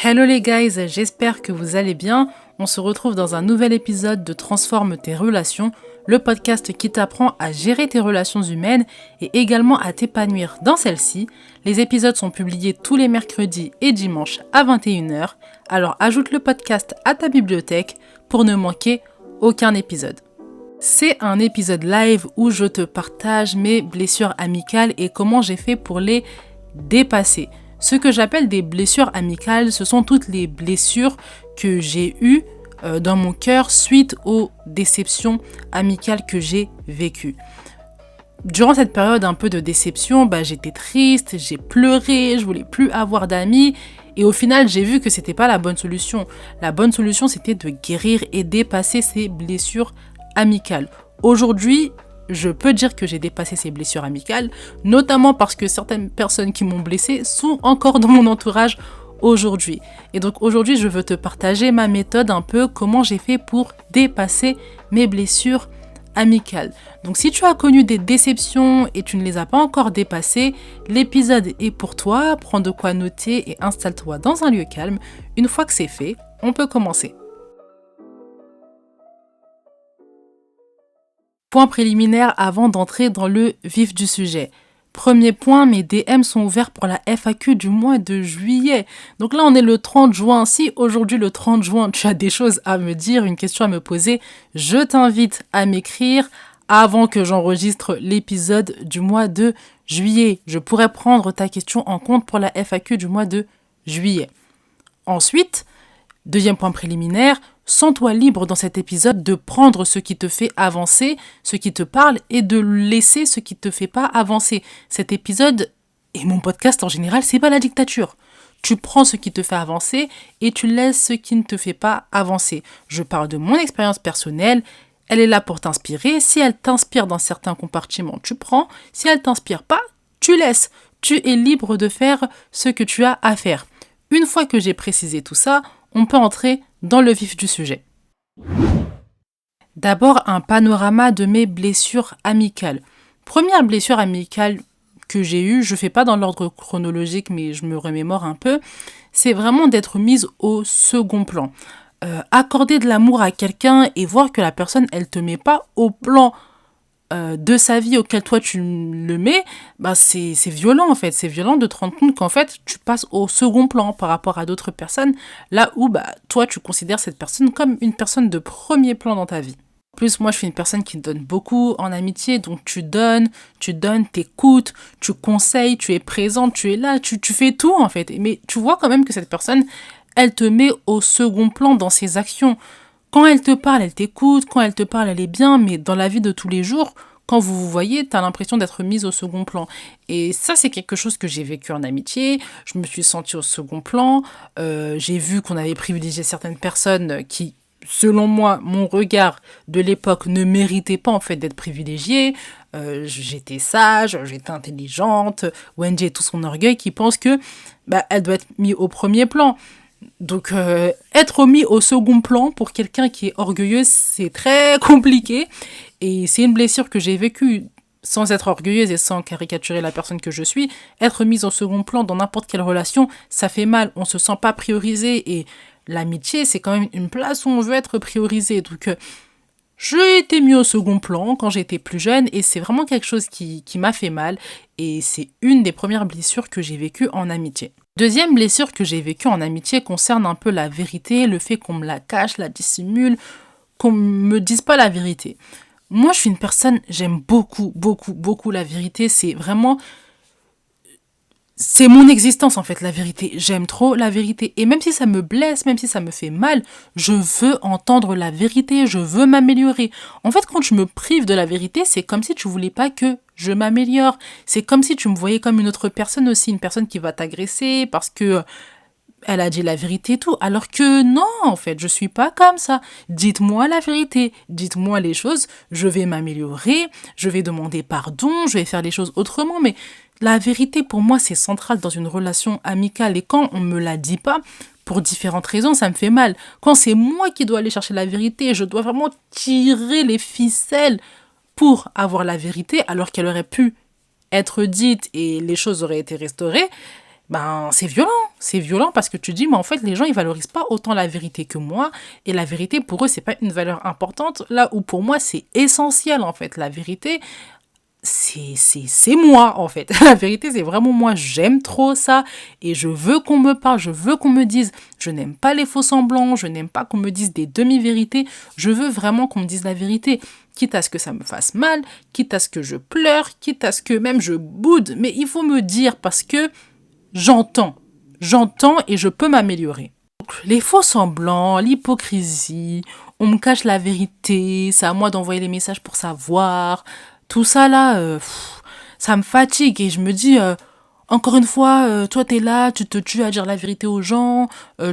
Hello les guys, j'espère que vous allez bien. On se retrouve dans un nouvel épisode de Transforme tes relations, le podcast qui t'apprend à gérer tes relations humaines et également à t'épanouir dans celles-ci. Les épisodes sont publiés tous les mercredis et dimanches à 21h, alors ajoute le podcast à ta bibliothèque pour ne manquer aucun épisode. C'est un épisode live où je te partage mes blessures amicales et comment j'ai fait pour les dépasser. Ce que j'appelle des blessures amicales, ce sont toutes les blessures que j'ai eues dans mon cœur suite aux déceptions amicales que j'ai vécues. Durant cette période un peu de déception, j'étais triste, j'ai pleuré, je voulais plus avoir d'amis et au final j'ai vu que c'était pas la bonne solution. La bonne solution c'était de guérir et dépasser ces blessures amicales. Aujourd'hui, je peux dire que j'ai dépassé ces blessures amicales, notamment parce que certaines personnes qui m'ont blessée sont encore dans mon entourage aujourd'hui. Et donc aujourd'hui, je veux te partager ma méthode un peu, comment j'ai fait pour dépasser mes blessures amicales. Donc si tu as connu des déceptions et tu ne les as pas encore dépassées, l'épisode est pour toi, prends de quoi noter et installe-toi dans un lieu calme. Une fois que c'est fait, on peut commencer. Point préliminaire avant d'entrer dans le vif du sujet. Premier point, mes DM sont ouverts pour la FAQ du mois de juillet. Donc là, on est le 30 juin. Si aujourd'hui, le 30 juin, tu as des choses à me dire, une question à me poser, je t'invite à m'écrire avant que j'enregistre l'épisode du mois de juillet. Je pourrais prendre ta question en compte pour la FAQ du mois de juillet. Ensuite, deuxième point préliminaire, sens-toi libre dans cet épisode de prendre ce qui te fait avancer, ce qui te parle, et de laisser ce qui te fait pas avancer. Cet épisode, et mon podcast en général, c'est pas la dictature. Tu prends ce qui te fait avancer et tu laisses ce qui ne te fait pas avancer. Je parle de mon expérience personnelle, elle est là pour t'inspirer. Si elle t'inspire dans certains compartiments, tu prends. Si elle t'inspire pas, tu laisses. Tu es libre de faire ce que tu as à faire. Une fois que j'ai précisé tout ça, on peut entrer dans le vif du sujet. D'abord, un panorama de mes blessures amicales. Première blessure amicale que j'ai eue, je ne fais pas dans l'ordre chronologique, mais je me remémore un peu, c'est vraiment d'être mise au second plan. Accorder de l'amour à quelqu'un et voir que la personne, elle ne te met pas au plan de sa vie auquel toi tu le mets, c'est violent en fait. C'est violent de te rendre compte qu'en fait tu passes au second plan par rapport à d'autres personnes, là où toi tu considères cette personne comme une personne de premier plan dans ta vie. En plus, moi je suis une personne qui donne beaucoup en amitié, donc tu donnes, t'écoutes, tu conseilles, tu es présente, tu es là, tu fais tout en fait. Mais tu vois quand même que cette personne, elle te met au second plan dans ses actions. Quand elle te parle, elle t'écoute, quand elle te parle, elle est bien, mais dans la vie de tous les jours, quand vous vous voyez, t'as l'impression d'être mise au second plan. Et ça, c'est quelque chose que j'ai vécu en amitié, je me suis sentie au second plan, j'ai vu qu'on avait privilégié certaines personnes qui, selon moi, mon regard de l'époque ne méritait pas en fait d'être privilégiée. J'étais sage, j'étais intelligente, Wendy et tout son orgueil qui pense que elle doit être mise au premier plan. Donc, être mis au second plan pour quelqu'un qui est orgueilleux, c'est très compliqué. Et c'est une blessure que j'ai vécue sans être orgueilleuse et sans caricaturer la personne que je suis. Être mise au second plan dans n'importe quelle relation, ça fait mal. On se sent pas priorisé. Et l'amitié, c'est quand même une place où on veut être priorisé. Donc, j'ai été mis au second plan quand j'étais plus jeune. Et c'est vraiment quelque chose qui m'a fait mal. Et c'est une des premières blessures que j'ai vécues en amitié. Deuxième blessure que j'ai vécue en amitié concerne un peu la vérité, le fait qu'on me la cache, la dissimule, qu'on me dise pas la vérité. Moi, je suis une personne, j'aime beaucoup, beaucoup, beaucoup la vérité. C'est mon existence en fait, la vérité. J'aime trop la vérité. Et même si ça me blesse, même si ça me fait mal, je veux entendre la vérité, je veux m'améliorer. En fait, quand je me prive de la vérité, c'est comme si tu voulais pas que je m'améliore. C'est comme si tu me voyais comme une autre personne aussi, une personne qui va t'agresser parce que elle a dit la vérité et tout. Alors que non, en fait, je suis pas comme ça. Dites-moi la vérité, dites-moi les choses, je vais m'améliorer, je vais demander pardon, je vais faire les choses autrement, mais la vérité, pour moi, c'est central dans une relation amicale. Et quand on me la dit pas, pour différentes raisons, ça me fait mal. Quand c'est moi qui dois aller chercher la vérité, je dois vraiment tirer les ficelles pour avoir la vérité, alors qu'elle aurait pu être dite et les choses auraient été restaurées, ben c'est violent. C'est violent parce que tu dis, mais en fait, les gens, ils valorisent pas autant la vérité que moi. Et la vérité, pour eux, c'est pas une valeur importante. Là où pour moi, c'est essentiel, en fait. La vérité, c'est moi, en fait. La vérité, c'est vraiment moi. J'aime trop ça. Et je veux qu'on me parle. Je veux qu'on me dise. Je n'aime pas les faux semblants. Je n'aime pas qu'on me dise des demi-vérités. Je veux vraiment qu'on me dise la vérité. Quitte à ce que ça me fasse mal. Quitte à ce que je pleure. Quitte à ce que même je boude. Mais il faut me dire parce que j'entends. J'entends et je peux m'améliorer. Les faux semblants, l'hypocrisie, on me cache la vérité, c'est à moi d'envoyer les messages pour savoir. Tout ça là, ça me fatigue et je me dis, encore une fois, toi t'es là, tu te tues à dire la vérité aux gens,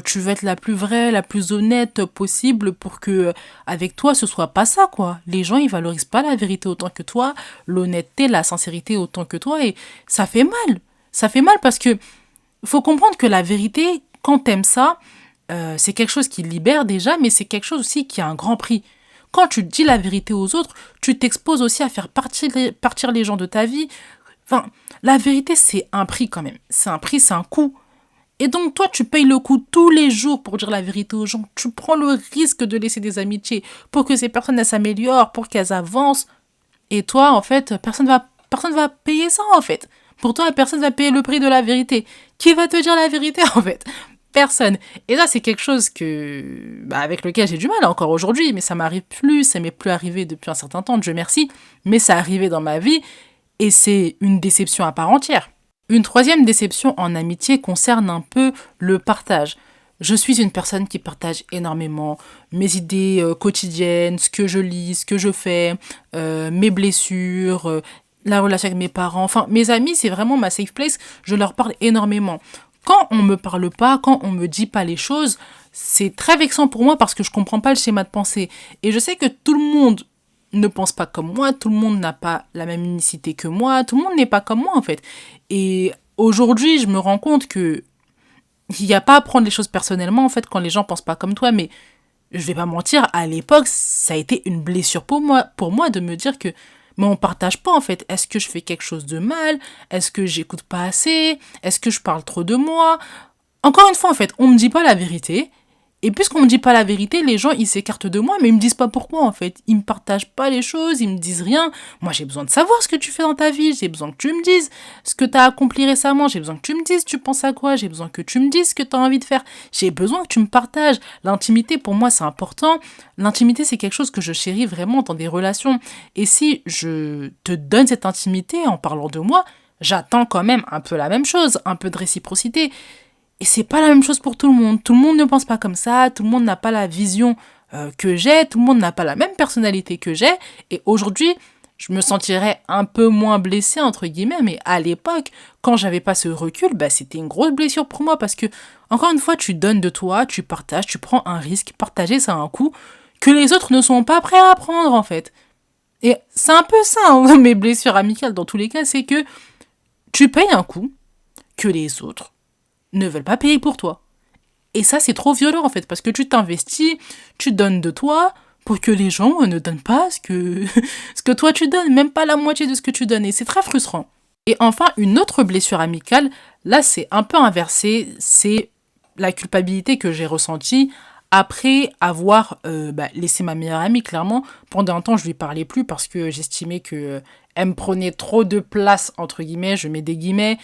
tu veux être la plus vraie, la plus honnête possible pour que avec toi ce soit pas ça quoi. Les gens ils valorisent pas la vérité autant que toi, l'honnêteté, la sincérité autant que toi et ça fait mal. Ça fait mal parce que faut comprendre que la vérité, quand t'aimes ça, c'est quelque chose qui libère déjà, mais c'est quelque chose aussi qui a un grand prix. Quand tu dis la vérité aux autres, tu t'exposes aussi à faire partir les gens de ta vie. Enfin, la vérité, c'est un prix quand même. C'est un prix, c'est un coût. Et donc, toi, tu payes le coût tous les jours pour dire la vérité aux gens. Tu prends le risque de laisser des amitiés pour que ces personnes elles s'améliorent, pour qu'elles avancent. Et toi, en fait, personne va payer ça, en fait. Pour toi, personne va payer le prix de la vérité. Qui va te dire la vérité, en fait? Personne. Et ça, c'est quelque chose avec lequel j'ai du mal encore aujourd'hui, mais ça m'arrive plus, ça m'est plus arrivé depuis un certain temps, Dieu merci, mais ça arrivait dans ma vie, et c'est une déception à part entière. Une troisième déception en amitié concerne un peu le partage. Je suis une personne qui partage énormément mes idées quotidiennes, ce que je lis, ce que je fais, mes blessures, la relation avec mes parents. Enfin, mes amis, c'est vraiment ma safe place. Je leur parle énormément. Quand on me parle pas, quand on me dit pas les choses, c'est très vexant pour moi parce que je comprends pas le schéma de pensée. Et je sais que tout le monde ne pense pas comme moi, tout le monde n'a pas la même unicité que moi, tout le monde n'est pas comme moi en fait. Et aujourd'hui, je me rends compte que il n'y a pas à prendre les choses personnellement en fait quand les gens pensent pas comme toi, mais je vais pas mentir, à l'époque, ça a été une blessure pour moi de me dire que mais on partage pas en fait. Est-ce que je fais quelque chose de mal? Est-ce que j'écoute pas assez? Est-ce que je parle trop de moi? Encore une fois en fait, on me dit pas la vérité. Et puisqu'on me dit pas la vérité, les gens ils s'écartent de moi, mais ils me disent pas pourquoi en fait. Ils me partagent pas les choses, ils me disent rien. Moi j'ai besoin de savoir ce que tu fais dans ta vie, j'ai besoin que tu me dises ce que tu as accompli récemment, j'ai besoin que tu me dises tu penses à quoi, j'ai besoin que tu me dises ce que tu as envie de faire, j'ai besoin que tu me partages. L'intimité pour moi c'est important. L'intimité c'est quelque chose que je chéris vraiment dans des relations. Et si je te donne cette intimité en parlant de moi, j'attends quand même un peu la même chose, un peu de réciprocité. Et c'est pas la même chose pour tout le monde. Tout le monde ne pense pas comme ça, tout le monde n'a pas la vision que j'ai, tout le monde n'a pas la même personnalité que j'ai. Et aujourd'hui, je me sentirais un peu moins blessée, entre guillemets, mais à l'époque, quand j'avais pas ce recul, c'était une grosse blessure pour moi parce que, encore une fois, tu donnes de toi, tu partages, tu prends un risque. Partager, ça a un coût que les autres ne sont pas prêts à prendre, en fait. Et c'est un peu ça, hein, mes blessures amicales, dans tous les cas, c'est que tu payes un coût que les autres ne veulent pas payer pour toi. Et ça, c'est trop violent en fait, parce que tu t'investis, tu donnes de toi pour que les gens ne donnent pas ce que toi tu donnes, même pas la moitié de ce que tu donnes. Et c'est très frustrant. Et enfin, une autre blessure amicale, là c'est un peu inversé, c'est la culpabilité que j'ai ressentie après avoir laissé ma meilleure amie, clairement. Pendant un temps, je lui parlais plus parce que j'estimais que elle me prenait trop de place, entre guillemets, je mets des guillemets.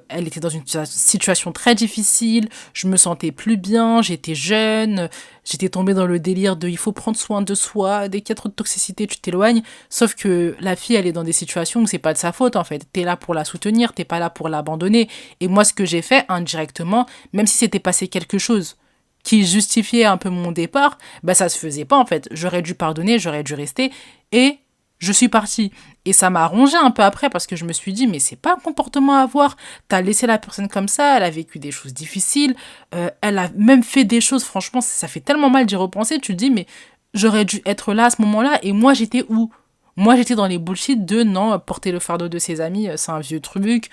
Elle était dans une situation très difficile, je me sentais plus bien, j'étais jeune, j'étais tombée dans le délire de il faut prendre soin de soi, dès qu'il y a trop de toxicité, tu t'éloignes. Sauf que la fille, elle est dans des situations où c'est pas de sa faute, en fait. T'es là pour la soutenir, t'es pas là pour l'abandonner. Et moi, ce que j'ai fait, indirectement, même si c'était passé quelque chose qui justifiait un peu mon départ, ça se faisait pas, en fait. J'aurais dû pardonner, j'aurais dû rester, et je suis partie. Et ça m'a rongé un peu après parce que je me suis dit, mais c'est pas un comportement à avoir. T'as laissé la personne comme ça, elle a vécu des choses difficiles, elle a même fait des choses, franchement, ça fait tellement mal d'y repenser. Tu te dis, mais j'aurais dû être là à ce moment-là, et moi j'étais où? Moi j'étais dans les bullshit de non, porter le fardeau de ses amis, c'est un vieux truc,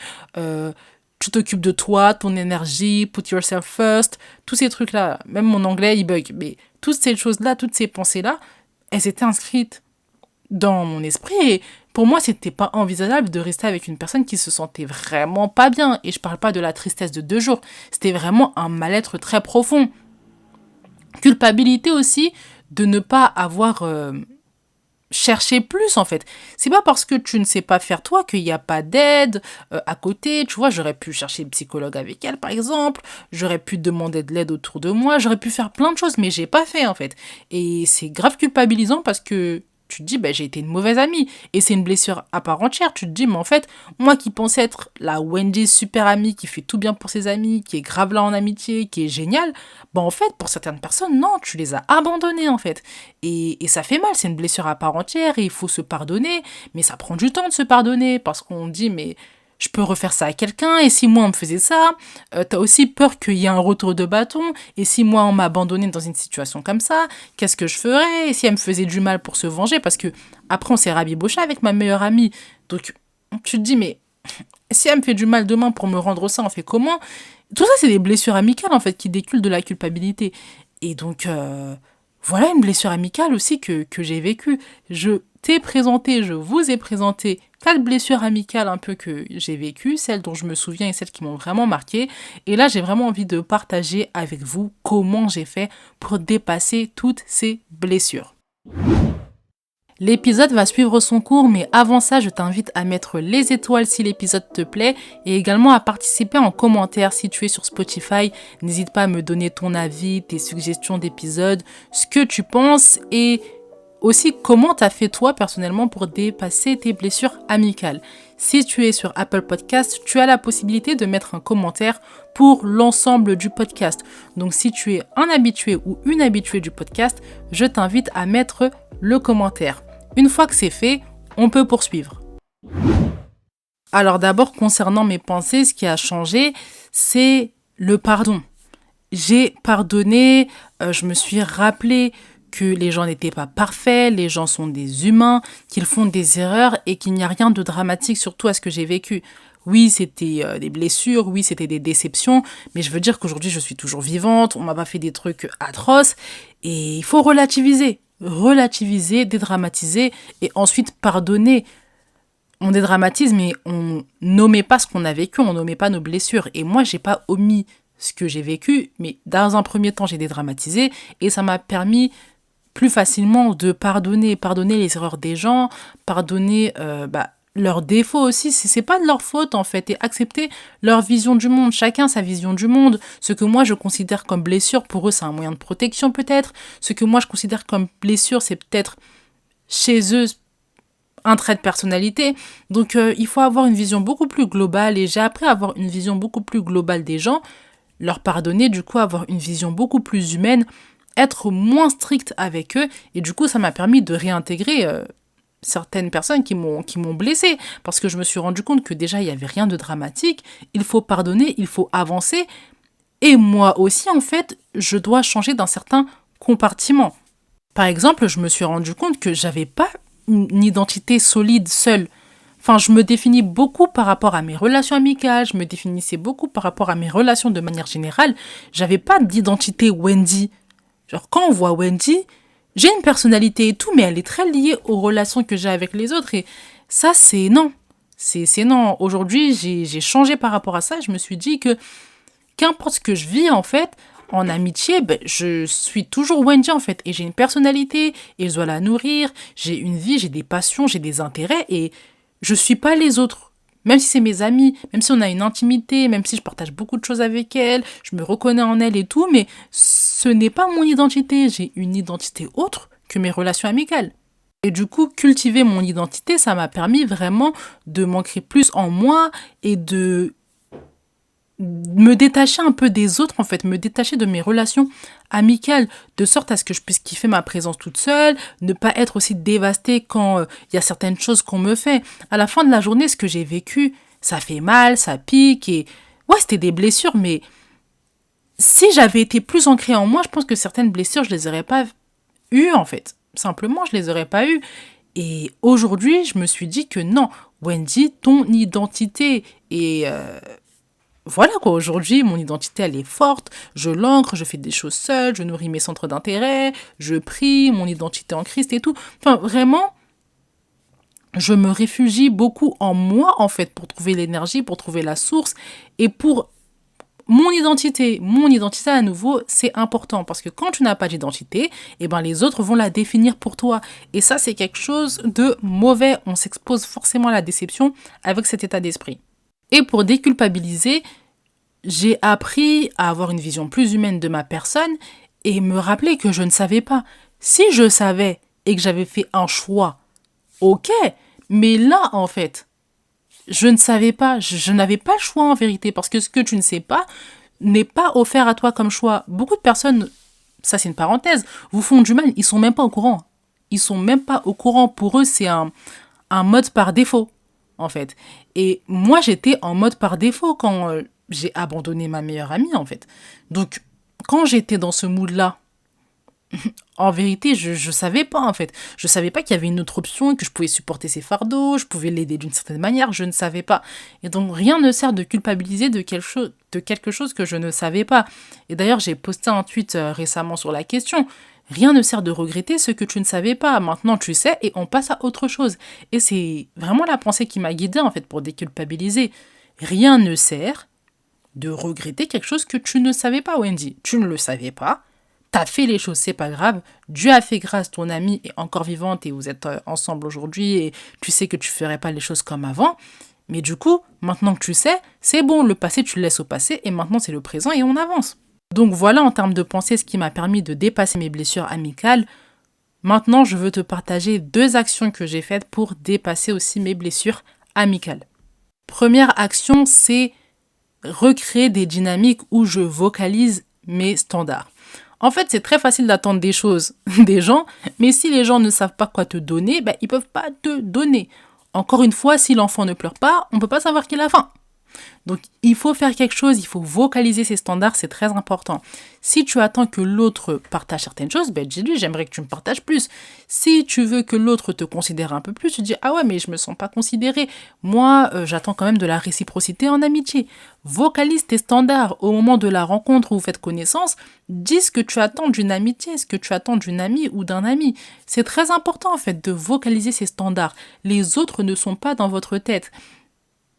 tu t'occupes de toi, ton énergie, put yourself first, tous ces trucs-là. Même mon anglais, il bug. Mais toutes ces choses-là, toutes ces pensées-là, elles étaient inscrites dans mon esprit. Et pour moi, c'était pas envisageable de rester avec une personne qui se sentait vraiment pas bien. Et je parle pas de la tristesse de 2 jours. C'était vraiment un mal-être très profond. Culpabilité aussi de ne pas avoir cherché plus en fait. C'est pas parce que tu ne sais pas faire toi qu'il n'y a pas d'aide à côté. Tu vois, j'aurais pu chercher une psychologue avec elle par exemple. J'aurais pu demander de l'aide autour de moi. J'aurais pu faire plein de choses, mais j'ai pas fait en fait. Et c'est grave culpabilisant parce que tu te dis, j'ai été une mauvaise amie. Et c'est une blessure à part entière. Tu te dis, mais en fait, moi qui pensais être la Wendy super amie, qui fait tout bien pour ses amis, qui est grave là en amitié, qui est géniale, en fait, pour certaines personnes, non, tu les as abandonnées en fait. Et ça fait mal, c'est une blessure à part entière et il faut se pardonner. Mais ça prend du temps de se pardonner parce qu'on dit, mais je peux refaire ça à quelqu'un, et si moi on me faisait ça, t'as aussi peur qu'il y ait un retour de bâton, et si moi on m'a abandonné dans une situation comme ça, qu'est-ce que je ferais, et si elle me faisait du mal pour se venger, parce que après on s'est rabiboché avec ma meilleure amie, donc tu te dis mais si elle me fait du mal demain pour me rendre ça, on fait comment? Tout ça c'est des blessures amicales en fait qui déculent de la culpabilité, et donc voilà une blessure amicale aussi que j'ai vécue. Je vous ai présenté 4 blessures amicales un peu que j'ai vécues, celles dont je me souviens et celles qui m'ont vraiment marqué. Et là, j'ai vraiment envie de partager avec vous comment j'ai fait pour dépasser toutes ces blessures. L'épisode va suivre son cours, mais avant ça, je t'invite à mettre les étoiles si l'épisode te plaît et également à participer en commentaire si tu es sur Spotify. N'hésite pas à me donner ton avis, tes suggestions d'épisodes, ce que tu penses et aussi comment t'as fait toi personnellement pour dépasser tes blessures amicales. Si tu es sur Apple Podcast, tu as la possibilité de mettre un commentaire pour l'ensemble du podcast. Donc si tu es un habitué ou une habituée du podcast, je t'invite à mettre le commentaire. Une fois que c'est fait, on peut poursuivre. Alors d'abord, concernant mes pensées, ce qui a changé, c'est le pardon. J'ai pardonné, je me suis rappelé que les gens n'étaient pas parfaits, les gens sont des humains, qu'ils font des erreurs et qu'il n'y a rien de dramatique surtout à ce que j'ai vécu. Oui, c'était des blessures, oui, c'était des déceptions, mais je veux dire qu'aujourd'hui, je suis toujours vivante, on m'a pas fait des trucs atroces, et il faut relativiser, dédramatiser, et ensuite pardonner. On dédramatise, mais on nommait pas ce qu'on a vécu, on nommait pas nos blessures. Et moi, j'ai pas omis ce que j'ai vécu, mais dans un premier temps, j'ai dédramatisé, et ça m'a permis plus facilement de pardonner les erreurs des gens, pardonner leurs défauts aussi, c'est pas de leur faute en fait, et accepter leur vision du monde, chacun sa vision du monde. Ce que moi je considère comme blessure, pour eux c'est un moyen de protection peut-être, ce que moi je considère comme blessure, c'est peut-être chez eux un trait de personnalité. Donc il faut avoir une vision beaucoup plus globale, et j'ai appris à avoir une vision beaucoup plus globale des gens, leur pardonner, du coup avoir une vision beaucoup plus humaine, être moins strict avec eux, et du coup ça m'a permis de réintégrer certaines personnes qui m'ont blessée, parce que je me suis rendu compte que déjà il n'y avait rien de dramatique, il faut pardonner, il faut avancer, et moi aussi en fait je dois changer d'un certain compartiment. Par exemple, je me suis rendu compte que j'avais pas une identité solide seule. Enfin, je me définis beaucoup par rapport à mes relations amicales, je me définissais beaucoup par rapport à mes relations de manière générale, j'avais pas d'identité Wendy. Genre, quand on voit Wendy, j'ai une personnalité et tout, mais elle est très liée aux relations que j'ai avec les autres. Et ça, c'est non. C'est non. Aujourd'hui, j'ai changé par rapport à ça. Je me suis dit que qu'importe ce que je vis, en fait, en amitié, je suis toujours Wendy, en fait. Et j'ai une personnalité, et je dois la nourrir. J'ai une vie, j'ai des passions, j'ai des intérêts, et je suis pas les autres. Même si c'est mes amis, même si on a une intimité, même si je partage beaucoup de choses avec elles, je me reconnais en elles et tout, mais ce n'est pas mon identité. J'ai une identité autre que mes relations amicales. Et du coup, cultiver mon identité, ça m'a permis vraiment de m'ancrer plus en moi et de me détacher un peu des autres, en fait, me détacher de mes relations amicales, de sorte à ce que je puisse kiffer ma présence toute seule, ne pas être aussi dévastée quand il y a certaines choses qu'on me fait. À la fin de la journée, ce que j'ai vécu, ça fait mal, ça pique, et ouais, c'était des blessures, mais si j'avais été plus ancrée en moi, je pense que certaines blessures, je les aurais pas eues, en fait. Simplement, je les aurais pas eues. Et aujourd'hui, je me suis dit que non, Wendy, ton identité est... Voilà quoi, aujourd'hui, mon identité, elle est forte, je l'ancre, je fais des choses seule, je nourris mes centres d'intérêt, je prie, mon identité en Christ et tout. Enfin, vraiment, je me réfugie beaucoup en moi, en fait, pour trouver l'énergie, pour trouver la source et pour mon identité. Mon identité, à nouveau, c'est important parce que quand tu n'as pas d'identité, eh ben, les autres vont la définir pour toi. Et ça, c'est quelque chose de mauvais. On s'expose forcément à la déception avec cet état d'esprit. Et pour déculpabiliser, j'ai appris à avoir une vision plus humaine de ma personne et me rappeler que je ne savais pas. Si je savais et que j'avais fait un choix, ok, mais là, en fait, je ne savais pas, je n'avais pas le choix en vérité, parce que ce que tu ne sais pas n'est pas offert à toi comme choix. Beaucoup de personnes, ça c'est une parenthèse, vous font du mal, ils sont même pas au courant. Ils sont même pas au courant, pour eux c'est un mode par défaut, en fait. Et moi j'étais en mode par défaut quand j'ai abandonné ma meilleure amie, en fait. Donc, quand j'étais dans ce mood-là, en vérité, je savais pas en fait. Je savais pas qu'il y avait une autre option, que je pouvais supporter ses fardeaux, je pouvais l'aider d'une certaine manière, je ne savais pas. Et donc rien ne sert de culpabiliser de quelque chose que je ne savais pas. Et d'ailleurs, j'ai posté un tweet récemment sur la question. Rien ne sert de regretter ce que tu ne savais pas. Maintenant, tu sais et on passe à autre chose. Et c'est vraiment la pensée qui m'a guidée en fait pour déculpabiliser. Rien ne sert de regretter quelque chose que tu ne savais pas, Wendy. Tu ne le savais pas. T'as fait les choses, c'est pas grave. Dieu a fait grâce, ton amie est encore vivante et vous êtes ensemble aujourd'hui et tu sais que tu ferais pas les choses comme avant. Mais du coup, maintenant que tu sais, c'est bon, le passé tu le laisses au passé et maintenant c'est le présent et on avance. Donc voilà en termes de pensée ce qui m'a permis de dépasser mes blessures amicales. Maintenant, je veux te partager 2 actions que j'ai faites pour dépasser aussi mes blessures amicales. Première action, c'est recréer des dynamiques où je vocalise mes standards. En fait, c'est très facile d'attendre des choses des gens, mais si les gens ne savent pas quoi te donner, ben, ils ne peuvent pas te donner. Encore une fois, si l'enfant ne pleure pas, on ne peut pas savoir qu'il a faim. Donc, il faut faire quelque chose, il faut vocaliser ses standards, c'est très important. Si tu attends que l'autre partage certaines choses, ben dis-lui, j'aimerais que tu me partages plus. Si tu veux que l'autre te considère un peu plus, tu dis, ah ouais, mais je me sens pas considéré. Moi, j'attends quand même de la réciprocité en amitié. Vocalise tes standards au moment de la rencontre où vous faites connaissance. Dis ce que tu attends d'une amitié, ce que tu attends d'une amie ou d'un ami. C'est très important, en fait, de vocaliser ses standards. Les autres ne sont pas dans votre tête.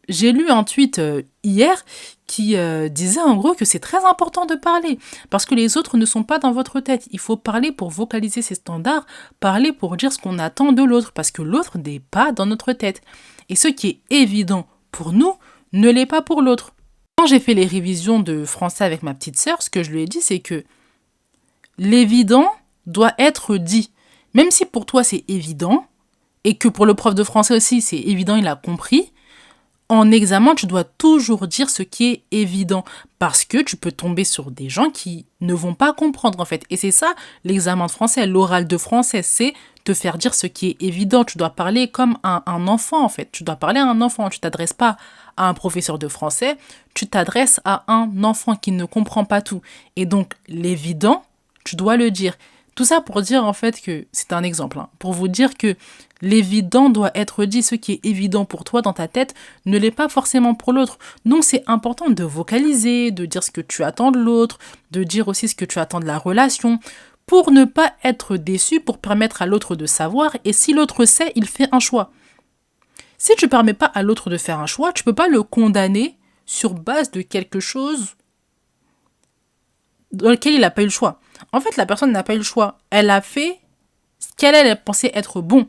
J'ai lu un tweet hier qui disait en gros que c'est très important de parler parce que les autres ne sont pas dans votre tête. Il faut parler pour vocaliser ses standards, parler pour dire ce qu'on attend de l'autre parce que l'autre n'est pas dans notre tête. Et ce qui est évident pour nous ne l'est pas pour l'autre. Quand j'ai fait les révisions de français avec ma petite sœur, ce que je lui ai dit, c'est que l'évident doit être dit. Même si pour toi c'est évident et que pour le prof de français aussi c'est évident, il a compris. En examen, tu dois toujours dire ce qui est évident parce que tu peux tomber sur des gens qui ne vont pas comprendre en fait. Et c'est ça l'examen de français, l'oral de français, c'est te faire dire ce qui est évident. Tu dois parler comme un enfant en fait. Tu dois parler à un enfant. Tu t'adresses pas à un professeur de français, tu t'adresses à un enfant qui ne comprend pas tout. Et donc l'évident, tu dois le dire. Tout ça pour dire en fait que, c'est un exemple, pour vous dire que l'évident doit être dit, ce qui est évident pour toi dans ta tête ne l'est pas forcément pour l'autre. Donc c'est important de vocaliser, de dire ce que tu attends de l'autre, de dire aussi ce que tu attends de la relation, pour ne pas être déçu, pour permettre à l'autre de savoir, et si l'autre sait, il fait un choix. Si tu ne permets pas à l'autre de faire un choix, tu ne peux pas le condamner sur base de quelque chose dans lequel il n'a pas eu le choix. En fait, la personne n'a pas eu le choix. Elle a fait ce qu'elle pensait être bon.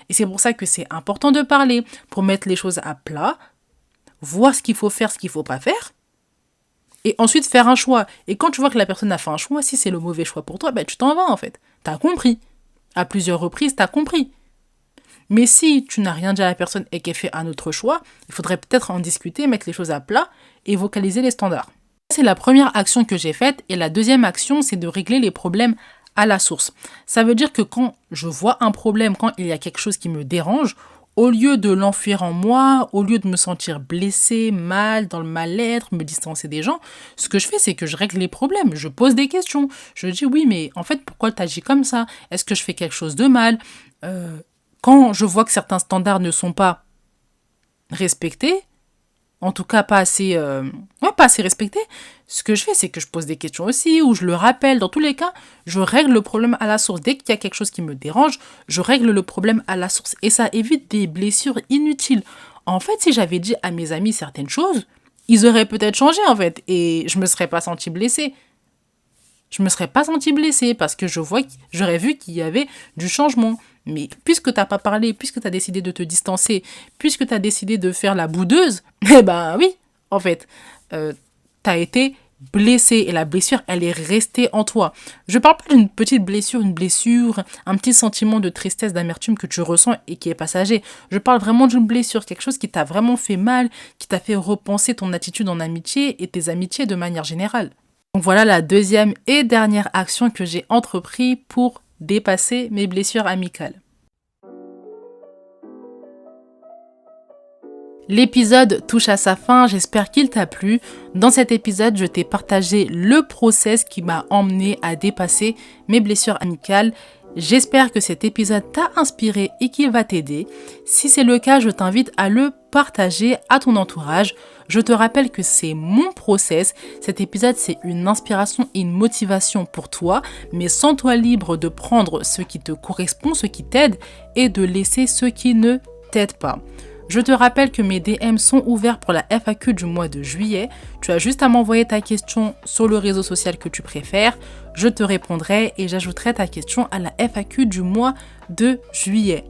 Et c'est pour ça que c'est important de parler, pour mettre les choses à plat, voir ce qu'il faut faire, ce qu'il ne faut pas faire, et ensuite faire un choix. Et quand tu vois que la personne a fait un choix, si c'est le mauvais choix pour toi, ben tu t'en vas en fait. T'as compris. À plusieurs reprises, t'as compris. Mais si tu n'as rien dit à la personne et qu'elle fait un autre choix, il faudrait peut-être en discuter, mettre les choses à plat et vocaliser les standards. C'est la première action que j'ai faite et la deuxième action, c'est de régler les problèmes à la source. Ça veut dire que quand je vois un problème, quand il y a quelque chose qui me dérange, au lieu de l'enfuir en moi, au lieu de me sentir blessée, mal, dans le mal-être, me distancer des gens, ce que je fais, c'est que je règle les problèmes. Je pose des questions. Je dis oui, mais en fait, pourquoi tu agis comme ça? Est-ce que je fais quelque chose de mal? Quand je vois que certains standards ne sont pas respectés, en tout cas pas assez vois pas assez respecté, ce que je fais, c'est que je pose des questions aussi, ou je le rappelle. Dans tous les cas, je règle le problème à la source. Dès qu'il y a quelque chose qui me dérange, je règle le problème à la source. Et ça évite des blessures inutiles. En fait, si j'avais dit à mes amis certaines choses, ils auraient peut-être changé, en fait, et je me serais pas sentie blessée. Je me serais pas sentie blessée parce que j'aurais vu qu'il y avait du changement. Mais puisque t'as pas parlé, puisque t'as décidé de te distancer, puisque t'as décidé de faire la boudeuse, eh ben oui, en fait, t'as été blessé et la blessure, elle est restée en toi. Je parle pas d'une petite blessure, une blessure, un petit sentiment de tristesse, d'amertume que tu ressens et qui est passager. Je parle vraiment d'une blessure, quelque chose qui t'a vraiment fait mal, qui t'a fait repenser ton attitude en amitié et tes amitiés de manière générale. Donc voilà la deuxième et dernière action que j'ai entreprise pour dépasser mes blessures amicales. L'épisode touche à sa fin, j'espère qu'il t'a plu. Dans cet épisode, je t'ai partagé le process qui m'a emmené à dépasser mes blessures amicales. J'espère que cet épisode t'a inspiré et qu'il va t'aider. Si c'est le cas, je t'invite à le partager à ton entourage. Je te rappelle que c'est mon process. Cet épisode, c'est une inspiration et une motivation pour toi, mais sens-toi libre de prendre ce qui te correspond, ce qui t'aide, et de laisser ce qui ne t'aide pas. Je te rappelle que mes DM sont ouverts pour la FAQ du mois de juillet. Tu as juste à m'envoyer ta question sur le réseau social que tu préfères. Je te répondrai et j'ajouterai ta question à la FAQ du mois de juillet.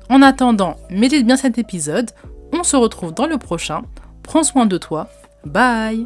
En attendant, médite bien cet épisode. On se retrouve dans le prochain. Prends soin de toi. Bye!